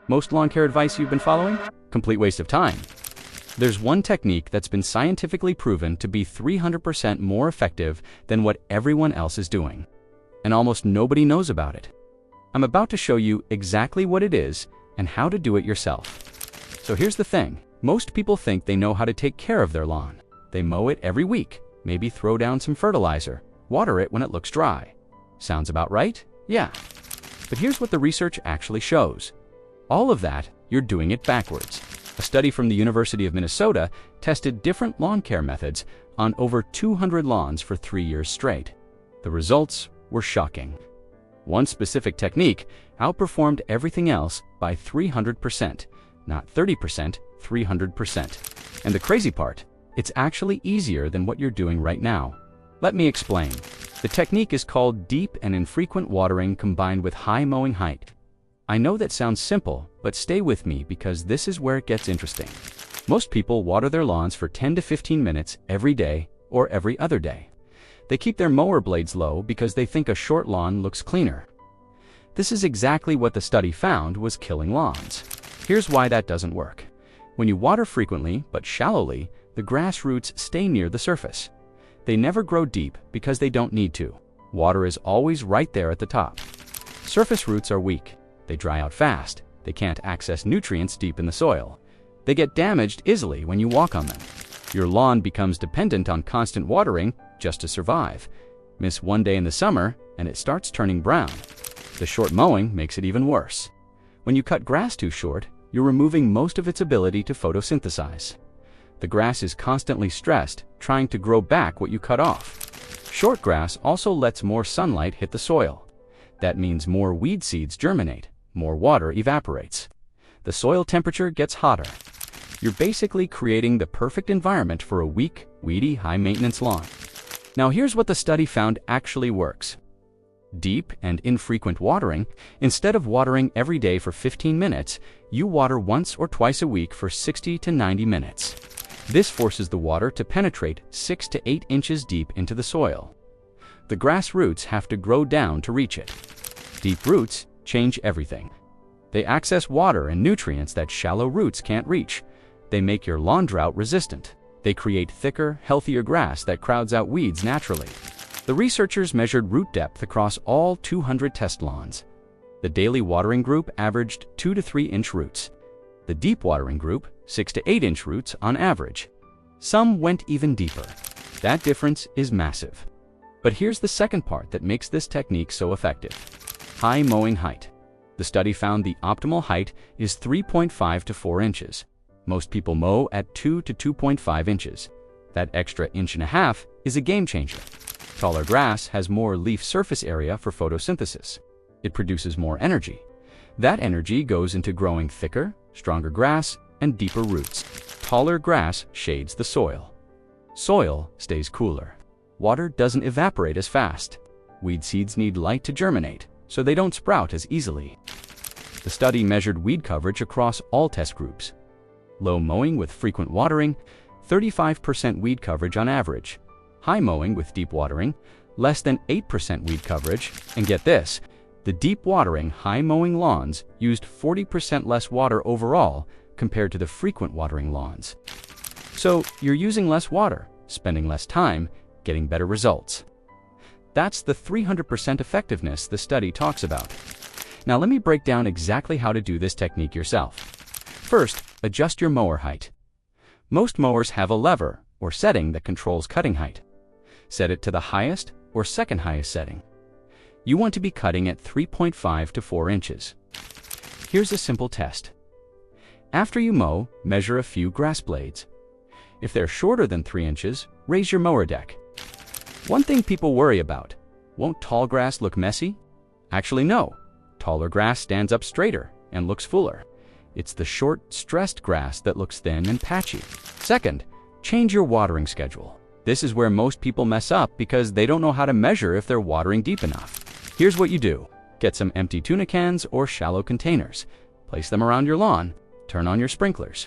Most lawn care advice you've been following? Complete waste of time. There's one technique that's been scientifically proven to be 300% more effective than what everyone else is doing. And almost nobody knows about it. I'm about to show you exactly what it is and how to do it yourself. So here's the thing. Most people think they know how to take care of their lawn. They mow it every week, maybe throw down some fertilizer, water it when it looks dry. Sounds about right? Yeah. But here's what the research actually shows. All of that, you're doing it backwards. A study from the University of Minnesota tested different lawn care methods on over 200 lawns for 3 years straight. The results were shocking. One specific technique outperformed everything else by 300%, not 30%, 300%. And the crazy part, it's actually easier than what you're doing right now. Let me explain. The technique is called deep and infrequent watering combined with high mowing height. I know that sounds simple, but stay with me because this is where it gets interesting. Most people water their lawns for 10 to 15 minutes every day or every other day. They keep their mower blades low because they think a short lawn looks cleaner. This is exactly what the study found was killing lawns. Here's why that doesn't work. When you water frequently but shallowly, the grass roots stay near the surface. They never grow deep because they don't need to. Water is always right there at the top. Surface roots are weak. They dry out fast. They can't access nutrients deep in the soil. They get damaged easily when you walk on them. Your lawn becomes dependent on constant watering just to survive. Miss one day in the summer, and it starts turning brown. The short mowing makes it even worse. When you cut grass too short, you're removing most of its ability to photosynthesize. The grass is constantly stressed, trying to grow back what you cut off. Short grass also lets more sunlight hit the soil. That means more weed seeds germinate, more water evaporates. The soil temperature gets hotter. You're basically creating the perfect environment for a weak, weedy, high-maintenance lawn. Now here's what the study found actually works. Deep and infrequent watering. Instead of watering every day for 15 minutes, you water once or twice a week for 60 to 90 minutes. This forces the water to penetrate 6 to 8 inches deep into the soil. The grass roots have to grow down to reach it. Deep roots change everything. They access water and nutrients that shallow roots can't reach. They make your lawn drought-resistant. They create thicker, healthier grass that crowds out weeds naturally. The researchers measured root depth across all 200 test lawns. The daily watering group averaged 2 to 3 inch roots. The deep watering group, 6 to 8 inch roots on average. Some went even deeper. That difference is massive. But here's the second part that makes this technique so effective. High mowing height. The study found the optimal height is 3.5 to 4 inches. Most people mow at 2 to 2.5 inches. That extra inch and a half is a game changer. Taller grass has more leaf surface area for photosynthesis. It produces more energy. That energy goes into growing thicker, stronger grass and deeper roots. Taller grass shades the soil. Soil stays cooler. Water doesn't evaporate as fast. Weed seeds need light to germinate, so they don't sprout as easily. The study measured weed coverage across all test groups. Low mowing with frequent watering, 35% weed coverage on average. High mowing with deep watering, less than 8% weed coverage. And get this, the deep watering, high mowing lawns used 40% less water overall compared to the frequent watering lawns. So you're using less water, spending less time, getting better results. That's the 300% effectiveness the study talks about. Now let me break down exactly how to do this technique yourself. First, adjust your mower height. Most mowers have a lever or setting that controls cutting height. Set it to the highest or second highest setting. You want to be cutting at 3.5 to 4 inches. Here's a simple test. After you mow, measure a few grass blades. If they're shorter than 3 inches, raise your mower deck. One thing people worry about, won't tall grass look messy? Actually, no. Taller grass stands up straighter and looks fuller. It's the short, stressed grass that looks thin and patchy. Second, change your watering schedule. This is where most people mess up because they don't know how to measure if they're watering deep enough. Here's what you do. Get some empty tuna cans or shallow containers. Place them around your lawn. Turn on your sprinklers.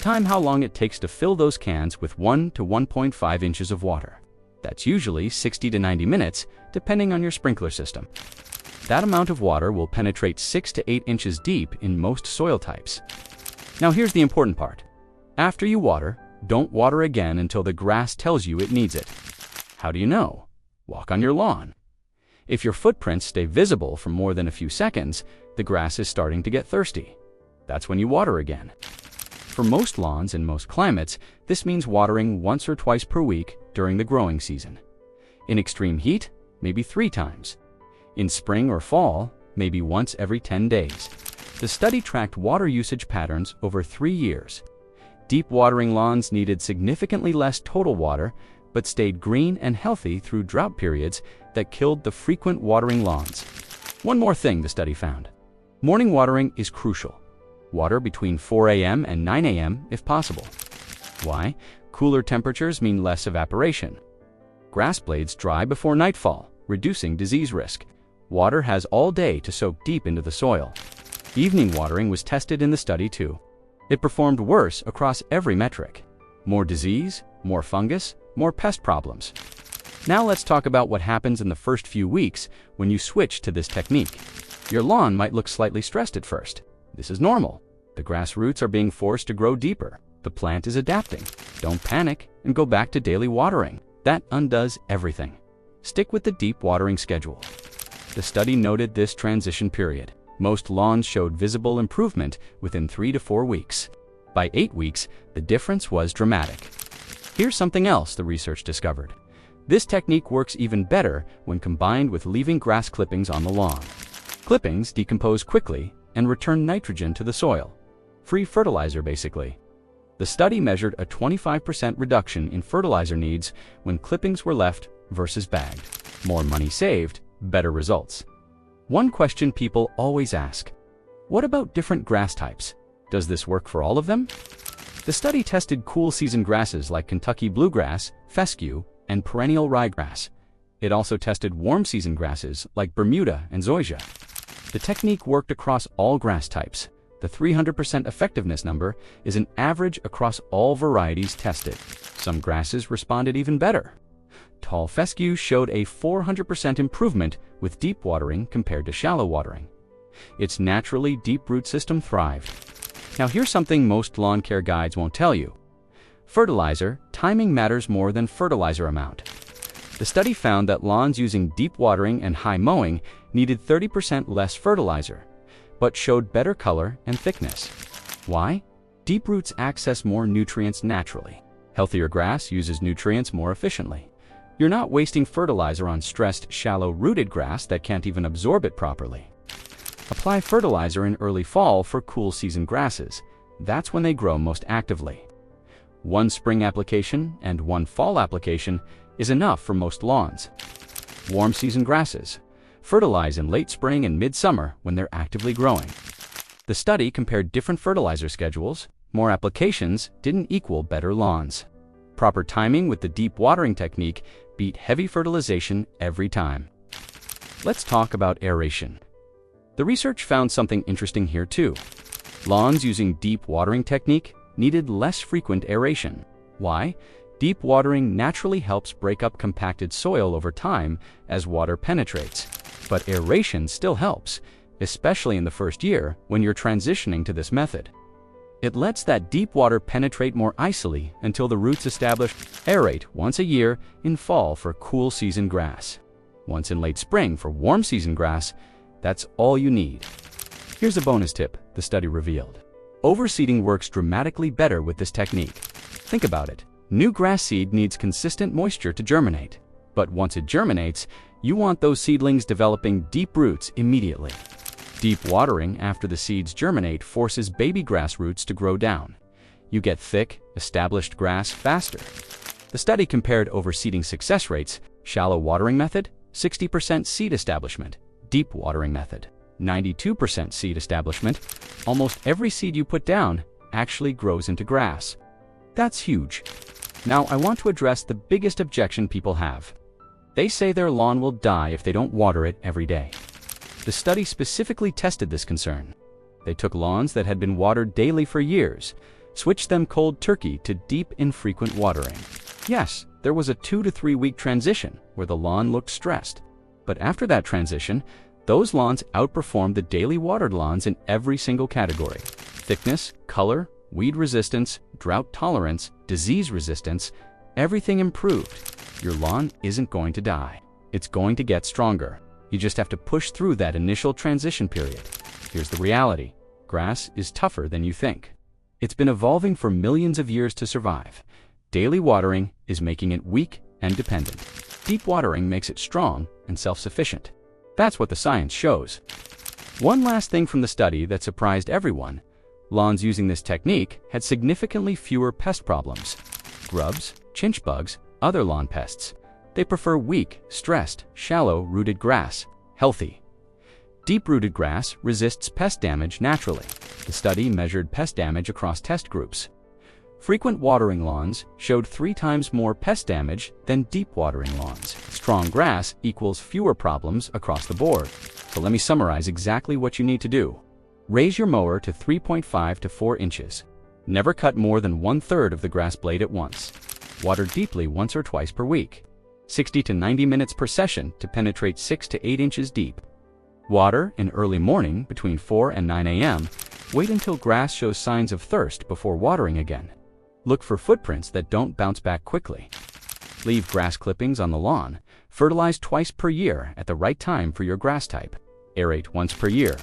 Time how long it takes to fill those cans with 1 to 1.5 inches of water. That's usually 60 to 90 minutes, depending on your sprinkler system. That amount of water will penetrate 6 to 8 inches deep in most soil types. Now here's the important part. After you water, don't water again until the grass tells you it needs it. How do you know? Walk on your lawn. If your footprints stay visible for more than a few seconds, the grass is starting to get thirsty. That's when you water again. For most lawns in most climates, this means watering once or twice per week during the growing season. In extreme heat, maybe 3 times. In spring or fall, maybe once every 10 days. The study tracked water usage patterns over 3 years. Deep watering lawns needed significantly less total water, but stayed green and healthy through drought periods that killed the frequent watering lawns. One more thing the study found. Morning watering is crucial. Water between 4 a.m. and 9 a.m. if possible. Why? Cooler temperatures mean less evaporation. Grass blades dry before nightfall, reducing disease risk. Water has all day to soak deep into the soil. Evening watering was tested in the study too. It performed worse across every metric. More disease, more fungus, more pest problems. Now let's talk about what happens in the first few weeks when you switch to this technique. Your lawn might look slightly stressed at first. This is normal. The grass roots are being forced to grow deeper. The plant is adapting. Don't panic and go back to daily watering. That undoes everything. Stick with the deep watering schedule. The study noted this transition period. Most lawns showed visible improvement within 3 to 4 weeks. By 8 weeks, the difference was dramatic. Here's something else the research discovered. This technique works even better when combined with leaving grass clippings on the lawn. Clippings decompose quickly and return nitrogen to the soil. Free fertilizer, basically. The study measured a 25% reduction in fertilizer needs when clippings were left versus bagged. More money saved, better results. One question people always ask: what about different grass types? Does this work for all of them? The study tested cool season grasses like Kentucky bluegrass, fescue, and perennial ryegrass. It also tested warm season grasses like Bermuda and zoysia. The technique worked across all grass types. The 300% effectiveness number is an average across all varieties tested. Some grasses responded even better. Tall fescue showed a 400% improvement with deep watering compared to shallow watering. Its naturally deep root system thrived. Now here's something most lawn care guides won't tell you. Fertilizer timing matters more than fertilizer amount. The study found that lawns using deep watering and high mowing needed 30% less fertilizer, but showed better color and thickness. Why? Deep roots access more nutrients naturally. Healthier grass uses nutrients more efficiently. You're not wasting fertilizer on stressed, shallow-rooted grass that can't even absorb it properly. Apply fertilizer in early fall for cool season grasses. That's when they grow most actively. 1 spring application and 1 fall application is enough for most lawns. Warm season grasses. Fertilize in late spring and midsummer when they're actively growing. The study compared different fertilizer schedules. More applications didn't equal better lawns. Proper timing with the deep watering technique beat heavy fertilization every time. Let's talk about aeration. The research found something interesting here too. Lawns using deep watering technique needed less frequent aeration. Why? Deep watering naturally helps break up compacted soil over time as water penetrates. But aeration still helps, especially in the first year when you're transitioning to this method. It lets that deep water penetrate more icily until the roots establish. Aerate once a year in fall for cool season grass. Once in late spring for warm season grass. That's all you need. Here's a bonus tip the study revealed. Overseeding works dramatically better with this technique. Think about it. New grass seed needs consistent moisture to germinate. But once it germinates, you want those seedlings developing deep roots immediately. Deep watering after the seeds germinate forces baby grass roots to grow down. You get thick, established grass faster. The study compared overseeding success rates: shallow watering method, 60% seed establishment; deep watering method, 92% seed establishment. Almost every seed you put down actually grows into grass. That's huge. Now I want to address the biggest objection people have. They say their lawn will die if they don't water it every day. The study specifically tested this concern. They took lawns that had been watered daily for years, switched them cold turkey to deep, infrequent watering. Yes, there was a 2 to 3 week transition where the lawn looked stressed. But after that transition, Those lawns outperformed the daily watered lawns in every single category: thickness, color, weed resistance, drought tolerance, disease resistance. Everything improved. Your lawn isn't going to die. It's going to get stronger. You just have to push through that initial transition period. Here's the reality. Grass is tougher than you think. It's been evolving for millions of years to survive. Daily watering is making it weak and dependent. Deep watering makes it strong and self-sufficient. That's what the science shows. One last thing from the study that surprised everyone: lawns using this technique had significantly fewer pest problems. Grubs, chinch bugs, other lawn pests. They prefer weak, stressed, shallow-rooted grass, healthy. Deep-rooted grass resists pest damage naturally. The study measured pest damage across test groups. Frequent watering lawns showed 3 times more pest damage than deep watering lawns. Strong grass equals fewer problems across the board. So let me summarize exactly what you need to do. Raise your mower to 3.5 to 4 inches. Never cut more than 1/3 of the grass blade at once. Water deeply once or twice per week. 60 to 90 minutes per session to penetrate 6 to 8 inches deep. Water in early morning between 4 and 9 a.m. Wait until grass shows signs of thirst before watering again. Look for footprints that don't bounce back quickly. Leave grass clippings on the lawn. Fertilize twice per year at the right time for your grass type. Aerate once per year.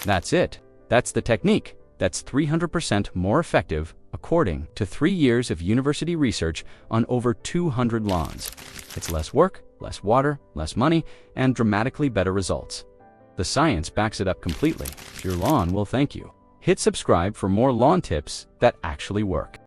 That's it. That's the technique. That's 300% more effective according to 3 years of university research on over 200 lawns. It's less work, less water, less money, and dramatically better results. The science backs it up completely. Your lawn will thank you. Hit subscribe for more lawn tips that actually work.